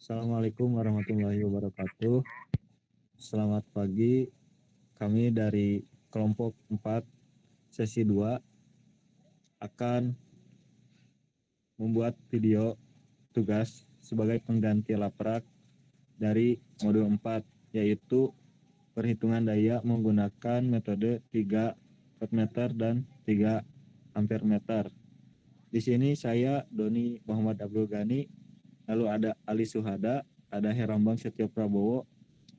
Assalamualaikum warahmatullahi wabarakatuh. Selamat pagi. Kami dari kelompok 4 sesi 2 akan membuat video tugas sebagai pengganti laprak dari modul 4, yaitu perhitungan daya menggunakan metode 3 voltmeter dan 3 ampere meter. Di sini saya Doni Muhammad Abdul Ghani, lalu ada Ali Suhada, ada Herambang Setio Prabowo,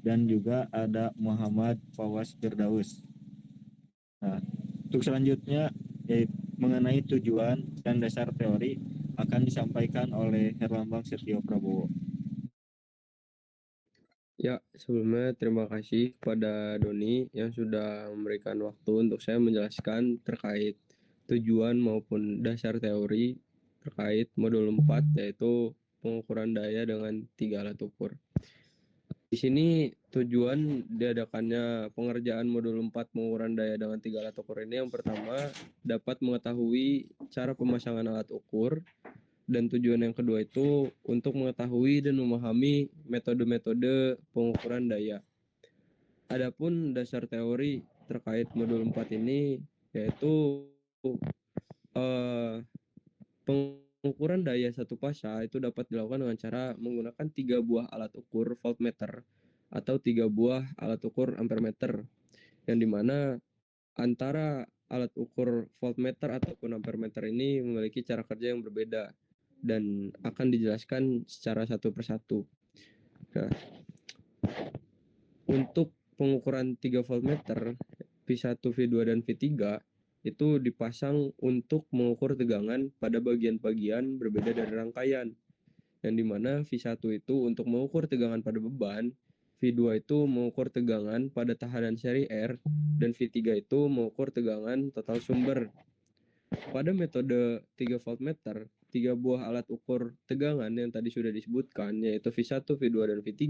dan juga ada Muhammad Fawaz Firdaus. Nah, untuk selanjutnya yaitu mengenai tujuan dan dasar teori akan disampaikan oleh Herlambang Setio Prabowo. Ya, sebelumnya terima kasih kepada Doni yang sudah memberikan waktu untuk saya menjelaskan terkait tujuan maupun dasar teori terkait modul 4, yaitu pengukuran daya dengan 3 alat ukur. Di sini tujuan diadakannya pengerjaan modul 4 pengukuran daya dengan 3 alat ukur ini yang pertama dapat mengetahui cara pemasangan alat ukur, dan tujuan yang kedua itu untuk mengetahui dan memahami metode-metode pengukuran daya. Adapun dasar teori terkait modul 4 ini yaitu pengukuran daya satu fasa itu dapat dilakukan dengan cara menggunakan 3 buah alat ukur voltmeter atau 3 buah alat ukur ampermeter, yang dimana antara alat ukur voltmeter ataupun ampermeter ini memiliki cara kerja yang berbeda dan akan dijelaskan secara satu persatu. Nah, untuk pengukuran 3 voltmeter V1, V2, dan V3 itu dipasang untuk mengukur tegangan pada bagian-bagian berbeda dari rangkaian, yang dimana V1 itu untuk mengukur tegangan pada beban, V2 itu mengukur tegangan pada tahanan seri R, dan V3 itu mengukur tegangan total sumber. Pada metode 3 voltmeter, 3 buah alat ukur tegangan yang tadi sudah disebutkan, yaitu V1, V2, dan V3,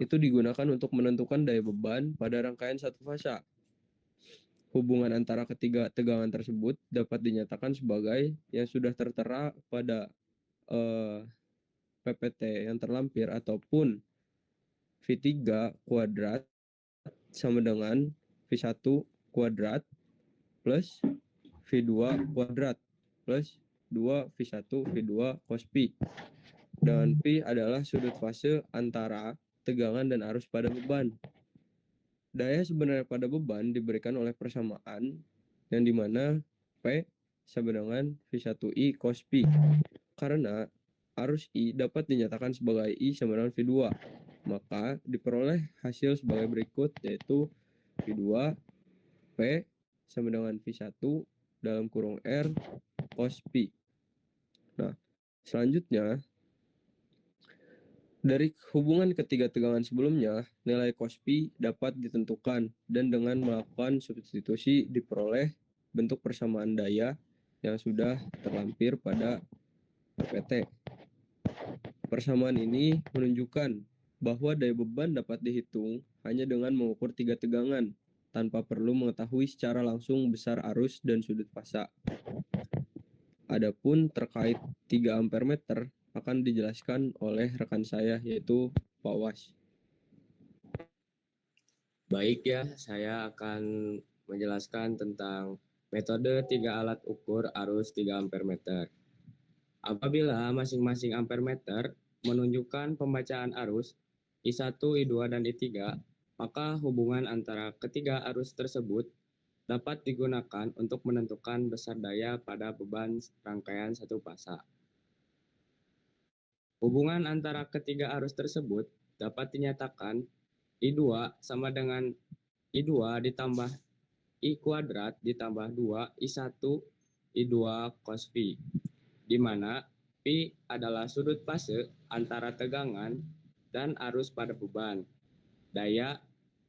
itu digunakan untuk menentukan daya beban pada rangkaian satu fasa. Hubungan antara ketiga tegangan tersebut dapat dinyatakan sebagai yang sudah tertera pada PPT yang terlampir, ataupun V3 kuadrat sama dengan V1 kuadrat plus V2 kuadrat plus 2 V1 V2 cos pi. Dan pi adalah sudut fase antara tegangan dan arus pada beban. Daya sebenarnya pada beban diberikan oleh persamaan yang dimana P sama dengan V1I cos pi. Karena arus I dapat dinyatakan sebagai I sama dengan V2, maka diperoleh hasil sebagai berikut, yaitu V2 P sama dengan V1 dalam kurung R cos pi. Nah, selanjutnya dari hubungan ketiga tegangan sebelumnya, nilai cos pi dapat ditentukan dan dengan melakukan substitusi diperoleh bentuk persamaan daya yang sudah terlampir pada PPT. Persamaan ini menunjukkan bahwa daya beban dapat dihitung hanya dengan mengukur 3 tegangan tanpa perlu mengetahui secara langsung besar arus dan sudut fasa. Adapun terkait 3 ampere meter akan dijelaskan oleh rekan saya, yaitu Pak Was. Baik ya, saya akan menjelaskan tentang metode 3 alat ukur arus 3 ampere meter. Apabila masing-masing ampere meter menunjukkan pembacaan arus I1, I2, dan I3, maka hubungan antara ketiga arus tersebut dapat digunakan untuk menentukan besar daya pada beban rangkaian satu fasa. Hubungan antara ketiga arus tersebut dapat dinyatakan I2 sama dengan I2 ditambah I kuadrat ditambah 2 I1 I2 cos pi, di mana pi adalah sudut fase antara tegangan dan arus pada beban. Daya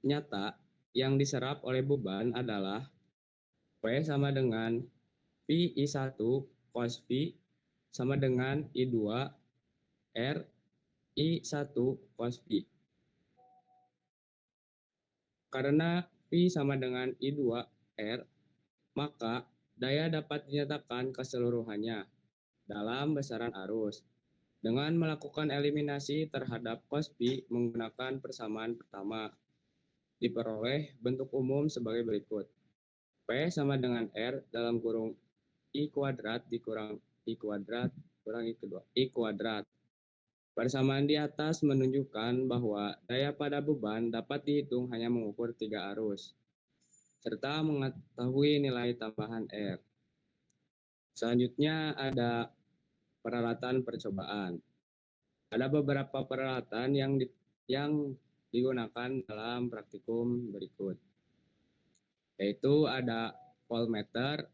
nyata yang diserap oleh beban adalah P sama dengan pi I1 cos pi sama dengan I2 R I1 cos pi. Karena pi sama dengan I2R, maka daya dapat dinyatakan keseluruhannya dalam besaran arus. dengan melakukan eliminasi terhadap cos P menggunakan persamaan pertama, diperoleh bentuk umum sebagai berikut. P sama dengan R dalam kurung I kuadrat dikurang I kuadrat kurang I kedua I kuadrat. Persamaan di atas menunjukkan bahwa daya pada beban dapat dihitung hanya mengukur 3 arus, serta mengetahui nilai tambahan R. Selanjutnya ada peralatan percobaan. Ada beberapa peralatan yang digunakan dalam praktikum berikut, yaitu ada voltmeter,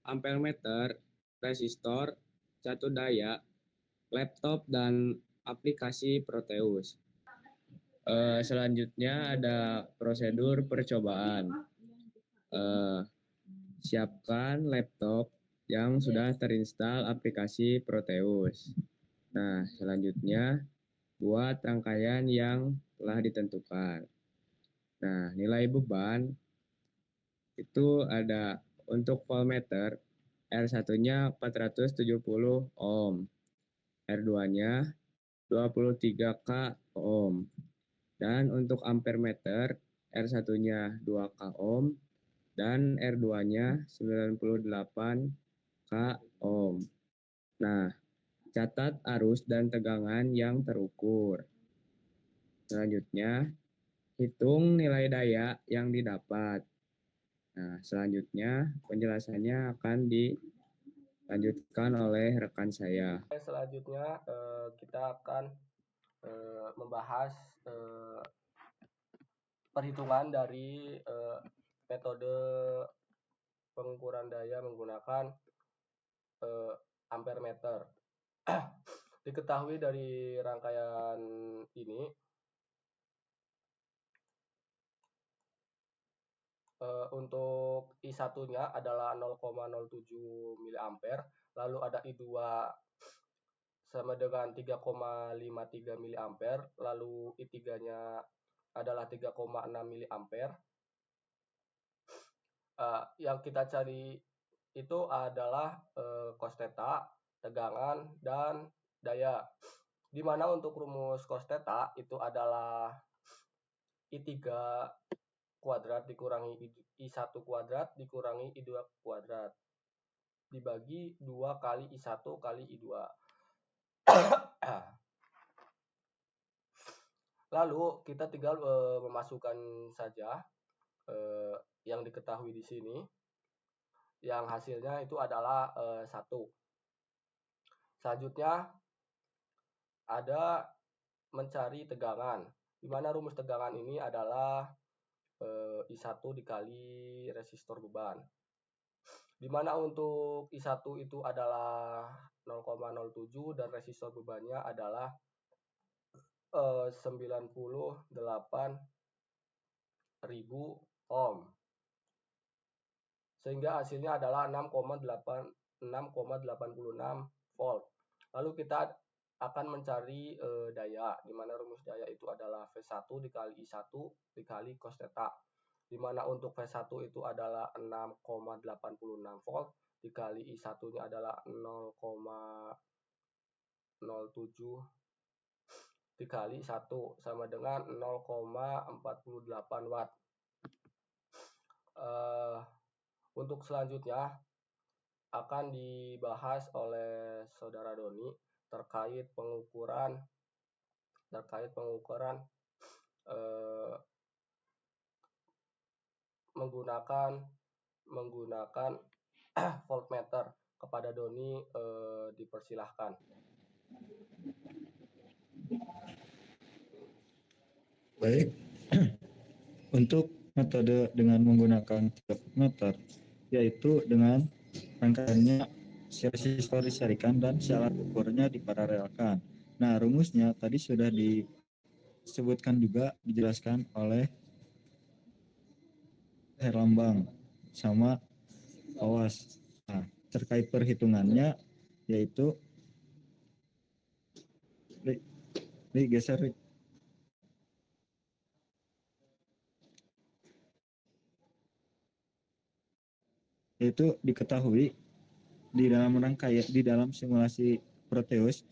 ampermeter, resistor, catu daya, laptop, dan aplikasi Proteus. Selanjutnya ada prosedur percobaan. Siapkan laptop yang sudah terinstall aplikasi Proteus. Nah, selanjutnya buat rangkaian yang telah ditentukan. Nah, nilai beban itu ada untuk voltmeter R1-nya 470 ohm, R2-nya 23K ohm. Dan untuk ampermeter R1-nya 2K ohm dan R2-nya 98K ohm. Nah, catat arus dan tegangan yang terukur. Selanjutnya, hitung nilai daya yang didapat. Nah, selanjutnya penjelasannya akan dilanjutkan oleh rekan saya. Selanjutnya kita akan membahas perhitungan dari metode pengukuran daya menggunakan ampermeter. Diketahui dari rangkaian ini untuk I1-nya adalah 0,07 mA, lalu ada I2 sama dengan 3,53 mA, lalu I3-nya adalah 3,6 mA. Yang kita cari itu adalah cos theta, tegangan, dan daya. Di mana untuk rumus cos theta itu adalah I3 kuadrat dikurangi I1 kuadrat dikurangi I2 kuadrat dibagi 2 kali I1 kali I2. Lalu kita tinggal memasukkan saja yang diketahui di sini, yang hasilnya itu adalah 1. Selanjutnya ada mencari tegangan, di mana rumus tegangan ini adalah I1 dikali resistor beban, di mana untuk I1 itu adalah 0,07 dan resistor bebannya adalah 98.000 ohm, sehingga hasilnya adalah 6,86 volt. Lalu kita akan mencari daya, di mana rumus daya itu adalah V1 dikali I1 dikali cos theta, di mana untuk V1 itu adalah 6,86 volt dikali I1-nya adalah 0,07 dikali 1 sama dengan 0,48 watt. Untuk selanjutnya akan dibahas oleh Saudara Doni terkait pengukuran menggunakan voltmeter. Kepada Doni dipersilahkan. Baik, untuk metode dengan menggunakan voltmeter, yaitu dengan rangkaiannya resistor diserikan dan si alat ukurnya diparalelkan. Nah, rumusnya tadi sudah disebutkan juga, dijelaskan oleh Herlambang sama Awas. Nah, terkait perhitungannya yaitu geser. Itu diketahui di dalam simulasi Proteus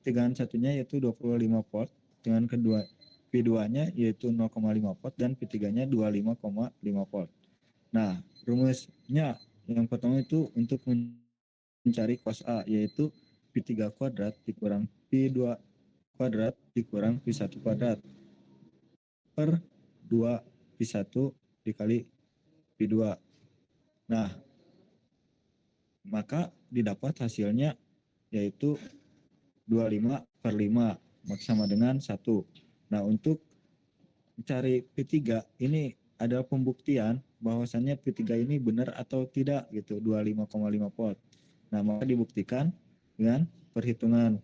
tegangan satunya yaitu 25 volt, dengan kedua P2-nya yaitu 0,5 volt dan P3-nya 25,5 volt. Nah, rumusnya yang pertama itu untuk mencari cos A yaitu P3 kuadrat dikurang P2 kuadrat dikurang P1 kuadrat per 2 P1 dikali P2. Nah, maka didapat hasilnya yaitu 25/5 sama dengan 1. Nah, untuk mencari P3 ini adalah pembuktian bahwasannya P3 ini benar atau tidak gitu, 25,5 volt. Nah, maka dibuktikan dengan perhitungan,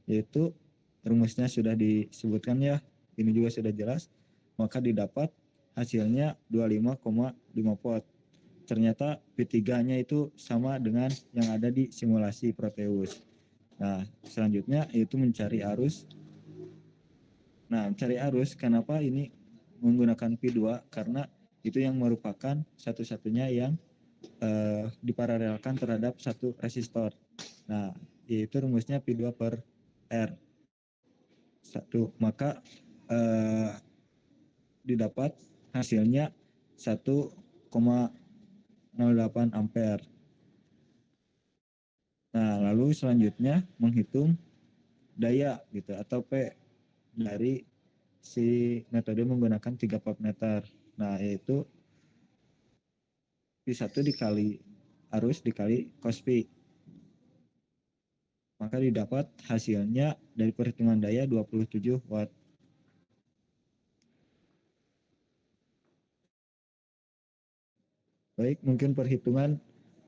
yaitu rumusnya sudah disebutkan ya, ini juga sudah jelas, maka didapat hasilnya 25,5 volt. Ternyata P3-nya itu sama dengan yang ada di simulasi Proteus. Nah, selanjutnya yaitu mencari arus. Nah, mencari arus, kenapa ini menggunakan P2? Karena itu yang merupakan satu-satunya yang diparalelkan terhadap satu resistor. Nah, yaitu rumusnya P2 per R. 1. Maka didapat hasilnya 1,08 ampere. Nah, lalu selanjutnya menghitung daya gitu atau P dari si metode menggunakan 3 voltmeter. Nah, yaitu P1 dikali arus dikali cos P. Maka didapat hasilnya dari perhitungan daya 27 watt. Baik, mungkin perhitungan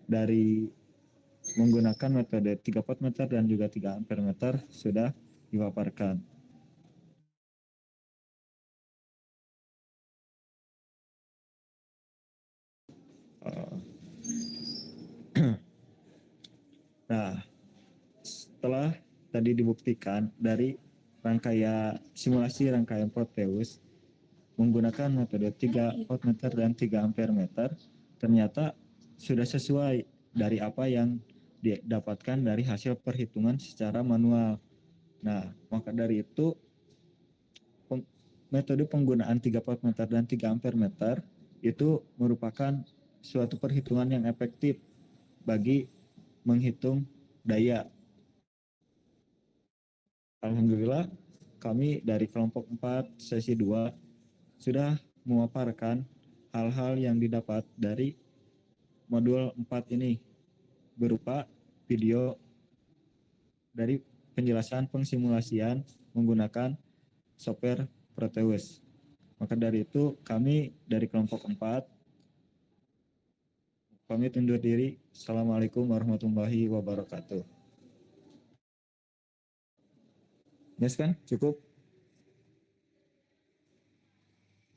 dari menggunakan metode 3 voltmeter dan juga 3 ampere meter sudah dipaparkan. Nah, setelah tadi dibuktikan dari simulasi rangkaian Proteus menggunakan metode 3 voltmeter dan 3 ampere meter, ternyata sudah sesuai dari apa yang didapatkan dari hasil perhitungan secara manual. Nah, maka dari itu metode penggunaan 3 voltmeter dan 3 ampere meter itu merupakan suatu perhitungan yang efektif bagi menghitung daya. Alhamdulillah, kami dari kelompok 4 sesi 2 sudah memaparkan hal-hal yang didapat dari modul 4 ini berupa video dari penjelasan pengsimulasian menggunakan software Proteus. Maka dari itu kami dari kelompok 4 pamit undur diri. Assalamualaikum warahmatullahi wabarakatuh. Yes kan? Cukup?